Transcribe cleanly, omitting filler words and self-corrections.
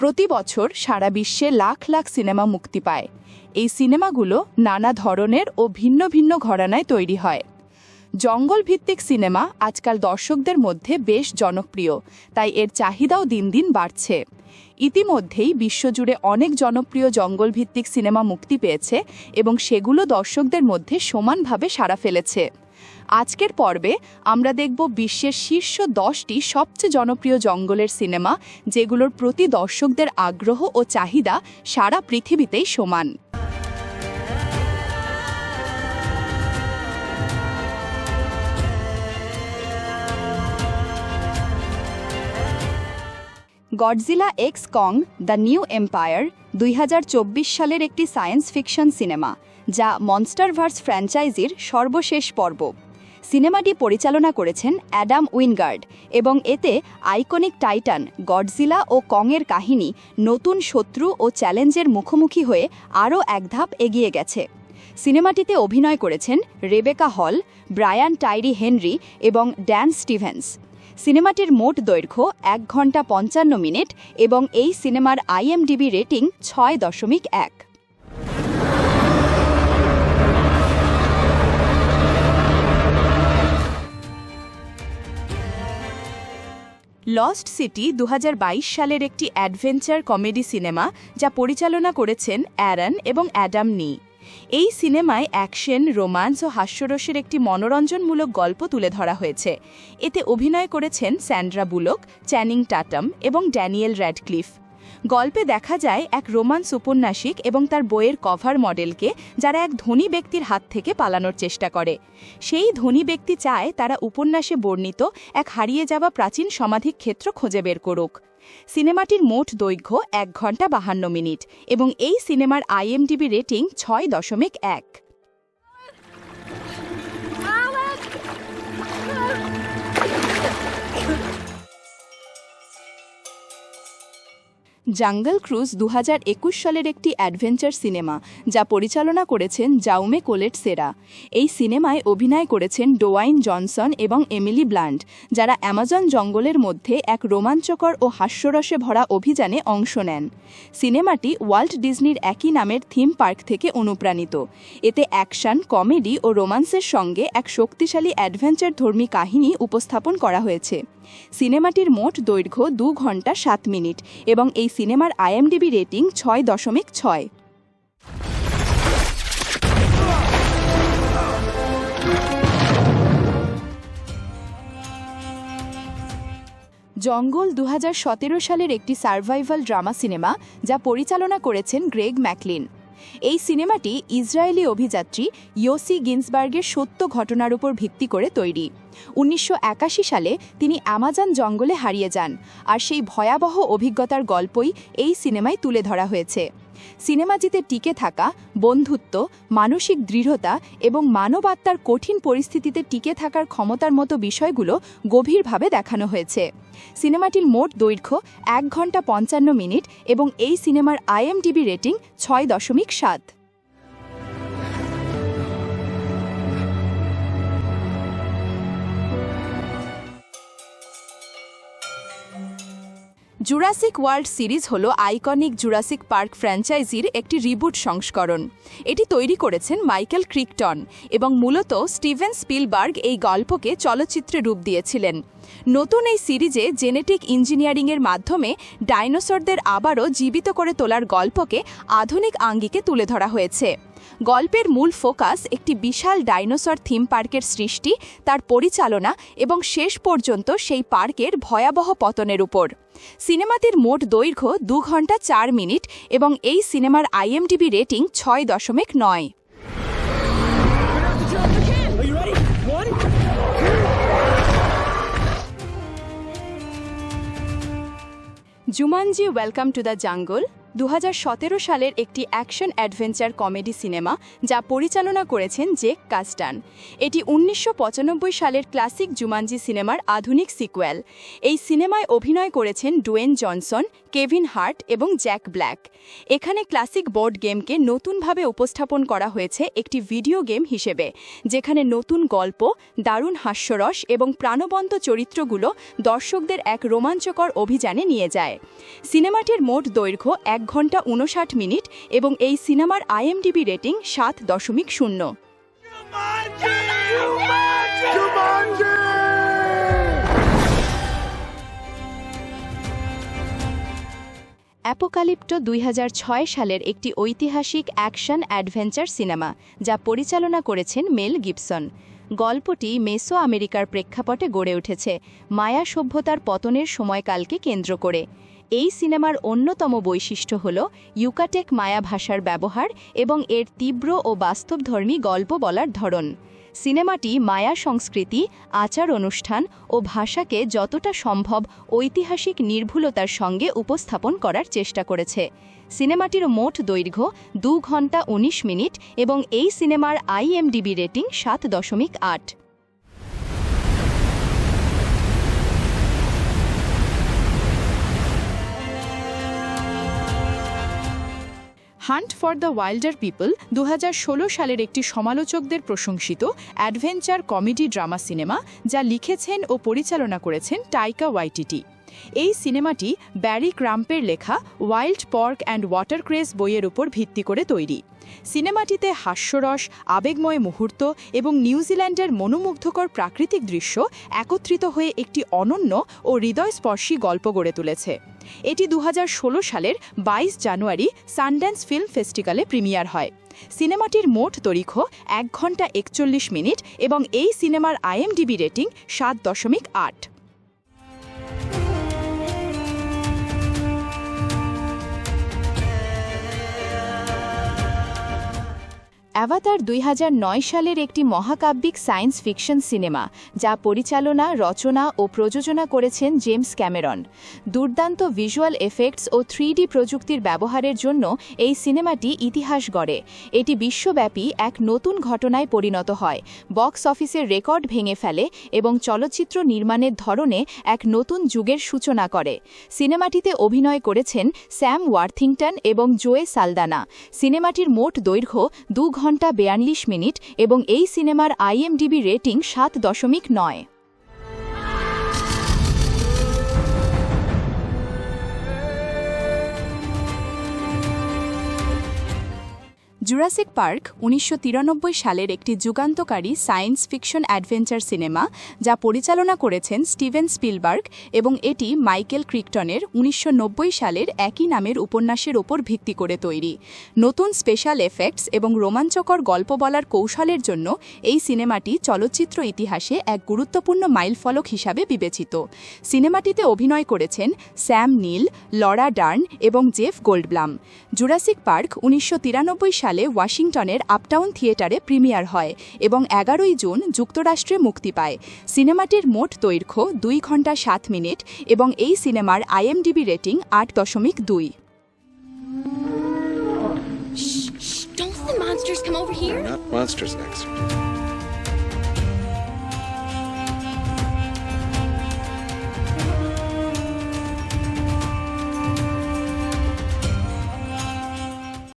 প্রতি বছর সারা বিশ্বে লাখ লাখ সিনেমা মুক্তি পায়। এই সিনেমাগুলো নানা ধরনের ও ভিন্ন ভিন্ন ঘরানায় তৈরি হয়। জঙ্গল ভিত্তিক সিনেমা আজকাল দর্শকদের মধ্যে বেশ জনপ্রিয়, তাই এর চাহিদাও দিন দিন বাড়ছে। ইতিমধ্যেই বিশ্বজুড়ে অনেক জনপ্রিয় জঙ্গল ভিত্তিক সিনেমা মুক্তি পেয়েছে এবং সেগুলো দর্শকদের মধ্যে সমানভাবে সাড়া ফেলেছে। আজকের পর্বে আমরা দেখব বিশ্বের শীর্ষ 10টি সবচেয়ে জনপ্রিয় জঙ্গলের সিনেমা, যেগুলোর প্রতি দর্শকদের আগ্রহ ও চাহিদা সারা পৃথিবীতেই সমান। Godzilla x Kong the new empire 2024 সালের একটি সায়েন্স ফিকশন সিনেমা, যা মনস্টারভার্স ফ্র্যাঞ্চাইজির সর্বশেষ পর্ব। সিনেমাটি পরিচালনা করেছেন অ্যাডাম উইনগার্ড এবং এতে আইকনিক টাইটান গডজিলা ও কংয়ের কাহিনী নতুন শত্রু ও চ্যালেঞ্জের মুখোমুখি হয়ে আরও এক ধাপ এগিয়ে গেছে। সিনেমাটিতে অভিনয় করেছেন রেবেকা হল, ব্রায়ান টাইরি হেনরি এবং ড্যান স্টিভেন্স। সিনেমাটির মোট দৈর্ঘ্য 1 ঘন্টা 55 মিনিট এবং এই সিনেমার IMDb রেটিং 6.1। লস্ট সিটি 2022 সালের একটি অ্যাডভেঞ্চার কমেডি সিনেমা, যা পরিচালনা করেছেন অ্যারন এবং অ্যাডাম নি। এই সিনেমায় অ্যাকশন, রোমান্স ও হাস্যরসের একটি মনোরঞ্জনমূলক গল্প তুলে ধরা হয়েছে। এতে অভিনয় করেছেন স্যান্ড্রা বুলক, চ্যানিং টাটাম এবং ড্যানিয়েল র্যাডক্লিফ। গল্পে দেখা যায় এক রোমান্স উপন্যাসিক এবং তার বইয়ের কভার মডেলকে, যারা এক ধনী ব্যক্তির হাত থেকে পালানোর চেষ্টা করে। সেই ধনী ব্যক্তি চায় তারা উপন্যাসে বর্ণিত এক হারিয়ে যাওয়া প্রাচীন সমাধিক্ষেত্র খুঁজে বের করুক। সিনেমাটির মোট দৈর্ঘ্য 1 ঘন্টা 52 মিনিট এবং এই সিনেমার IMDb রেটিং 6.1। জঙ্গল ক্রুজ 2021 সালের একটি অ্যাডভেঞ্চার সিনেমা, যা পরিচালনা করেছেন জাউমে কোলেট সেরা। এই সিনেমায় অভিনয় করেছেন ডোয়াইন জনসন এবং এমিলি ব্লান্ট, যারা অ্যামাজন জঙ্গলের মধ্যে এক রোমাঞ্চকর ও হাস্যরসে ভরা অভিযানে অংশ নেন। সিনেমাটি ওয়াল্ট ডিজনির একই নামের থিম পার্ক থেকে অনুপ্রাণিত। এতে অ্যাকশন, কমেডি ও রোমান্সের সঙ্গে এক শক্তিশালী অ্যাডভেঞ্চার ধর্মী কাহিনী উপস্থাপন করা হয়েছে। সিনেমাটির মোট দৈর্ঘ্য 2 ঘন্টা 7 মিনিট এবং এই সিনেমার IMDb রেটিং 6.6। জঙ্গল 2017 সালের একটি সার্ভাইভাল ড্রামা সিনেমা, যা পরিচালনা করেছেন গ্রেগ ম্যাকলিন। এই সিনেমাটি ইসরায়েলি অভিযাত্রী ইয়োসি গিন্সবার্গের সত্য ঘটনার উপর ভিত্তি করে তৈরি। 1981 সালে তিনি অ্যামাজন জঙ্গলে হারিয়ে যান, আর সেই ভয়াবহ অভিজ্ঞতার গল্পই এই সিনেমায় তুলে ধরা হয়েছে। সিনেমাটিতে টিকে থাকা, বন্ধুত্ব, মানসিক দৃঢ়তা এবং মানবাত্মার কঠিন পরিস্থিতিতে টিকে থাকার ক্ষমতার মতো বিষয়গুলো গভীরভাবে দেখানো হয়েছে। সিনেমাটির মোট দৈর্ঘ্য 1 ঘন্টা 55 মিনিট এবং এই সিনেমার IMDb rating 6.7। Jurassic world series হল আইকনিক জুরাসিক পার্ক ফ্র্যাঞ্চাইজির একটি রিবুট সংস্করণ। এটি তৈরি করেছেন মাইকেল ক্রিকটন এবং মূলত স্টিভেন স্পিলবার্গ এই গল্পকে চলচ্চিত্রে রূপ দিয়েছিলেন। নতুন এই সিরিজে জেনেটিক ইঞ্জিনিয়ারিংয়ের মাধ্যমে ডাইনোসরদের আবারও জীবিত করে তোলার গল্পকে আধুনিক আঙ্গিকে তুলে ধরা হয়েছে। গল্পের মূল ফোকাস একটি বিশাল ডাইনোসর থিম পার্কের সৃষ্টি, তার পরিচালনা এবং শেষ পর্যন্ত সেই পার্কের ভয়াবহ পতনের উপর। সিনেমাটির মোট দৈর্ঘ্য 2 ঘন্টা 4 মিনিট এবং এই সিনেমার IMDb rating 6.9। Jumanji welcome to the jungle 2017 সালের একটি অ্যাকশন অ্যাডভেঞ্চার কমেডি সিনেমা যা পরিচালনা করেছেন জেক কাস্টান। এটি 1995 সালের ক্লাসিক জুমানজি সিনেমার আধুনিক সিক্যুয়াল। এই সিনেমায় অভিনয় করেছেন ডুয়েন জনসন, কেভিন হার্ট এবং জ্যাক ব্ল্যাক। এখানে ক্লাসিক বোর্ড গেমকে নতুনভাবে উপস্থাপন করা হয়েছে একটি ভিডিও গেম হিসেবে, যেখানে নতুন গল্প, দারুণ হাস্যরস এবং প্রাণবন্ত চরিত্রগুলো দর্শকদের এক রোমাঞ্চকর অভিযানে নিয়ে যায়। সিনেমাটির মোট দৈর্ঘ্য 1 ঘন্টা 59 মিনিট এবং এই সিনেমার IMDb রেটিং 7.0। অ্যাপোকালিপ্টো 2006 সালের একটি ঐতিহাসিক অ্যাকশন অ্যাডভেঞ্চার সিনেমা যা পরিচালনা করেছেন মেল গিবসন। গল্পটি মেসো আমেরিকার প্রেক্ষাপটে গড়ে উঠেছে, মায়া সভ্যতার পতনের সময়কালকে কেন্দ্র করে। এই সিনেমার অন্যতম বৈশিষ্ট্য হল ইউকাটেক মায়া ভাষার ব্যবহার এবং এর তীব্র ও বাস্তবধর্মী গল্প বলার ধরন। সিনেমাটি মায়া সংস্কৃতি, আচার অনুষ্ঠান ও ভাষাকে যতটা সম্ভব ঐতিহাসিক নির্ভুলতার সঙ্গে উপস্থাপন করার চেষ্টা করেছে। সিনেমাটির মোট দৈর্ঘ্য 2 ঘন্টা 19 মিনিট এবং এই সিনেমার IMDb rating 7.8। Hunt for the welder people 2016 সালের একটি সমালোচকদের প্রশংসিত অ্যাডভেঞ্চার কমেডি ড্রামা সিনেমা যা লিখেছেন ও পরিচালনা করেছেন টাইকা ওয়াইটিটি। এই সিনেমাটি ব্যারি ক্রাম্পের লেখা ওয়াইল্ড পর্ক অ্যান্ড ওয়াটারক্রেস বইয়ের উপর ভিত্তি করে তৈরি। সিনেমাটিতে হাস্যরস, আবেগময় মুহূর্ত এবং নিউজিল্যান্ডের মনোমুগ্ধকর প্রাকৃতিক দৃশ্য একত্রিত হয়ে একটি অনন্য ও হৃদয়স্পর্শী গল্প গড়ে তুলেছে। এটি 2016 সালের 22 জানুয়ারি সানড্যান্স ফিল্ম ফেস্টিভ্যালে প্রিমিয়ার হয়। সিনেমাটির মোট দৈর্ঘ্য 1 ঘন্টা 41 মিনিট এবং এই সিনেমার IMDb রেটিং 7.8। অ্যাভাতার 2009 সালের একটি মহাকাব্যিক সায়েন্স ফিকশন সিনেমা যা পরিচালনা, রচনা ও প্রযোজনা করেছেন জেমস ক্যামেরন। দুর্দান্ত ভিজুয়াল এফেক্টস ও 3D প্রযুক্তির ব্যবহারের জন্য এই সিনেমাটি ইতিহাস গড়ে। এটি বিশ্বব্যাপী এক নতুন ঘটনায় পরিণত হয়, বক্স অফিসের রেকর্ড ভেঙে ফেলে এবং চলচ্চিত্র নির্মাণের ধরনে এক নতুন যুগের সূচনা করে। সিনেমাটিতে অভিনয় করেছেন স্যাম ওয়ার্থিংটন এবং জোয়ে সালদানা। সিনেমাটির মোট দৈর্ঘ্য 2 ঘন্টা 42 মিনিট এবং এই সিনেমার IMDb রেটিং 7.9। জুরাসিক পার্ক 1993 সালের একটি যুগান্তকারী সায়েন্স ফিকশন অ্যাডভেঞ্চার সিনেমা যা পরিচালনা করেছেন স্টিভেন স্পিলবার্গ এবং এটি মাইকেল ক্রিকটনের 1990 সালের একই নামের উপন্যাসের ওপর ভিত্তি করে তৈরি। নতুন স্পেশাল এফেক্টস এবং রোমাঞ্চকর গল্প বলার কৌশলের জন্য এই সিনেমাটি চলচ্চিত্র ইতিহাসে এক গুরুত্বপূর্ণ মাইলফলক হিসাবে বিবেচিত। সিনেমাটিতে অভিনয় করেছেন স্যাম নিল, লরা ডার্ন এবং জেফ গোল্ডব্লাম। জুরাসিক পার্ক 1993 সালে ওয়াশিংটনের আপটাউন থিয়েটারে প্রিমিয়ার হয় এবং 11 জুন যুক্তরাষ্ট্রে মুক্তি পায়। সিনেমাটির মোট দৈর্ঘ্য 2 ঘন্টা 7 মিনিট এবং এই সিনেমার IMDb rating 8.2। Shh, don't the monsters come over here? Not monsters next.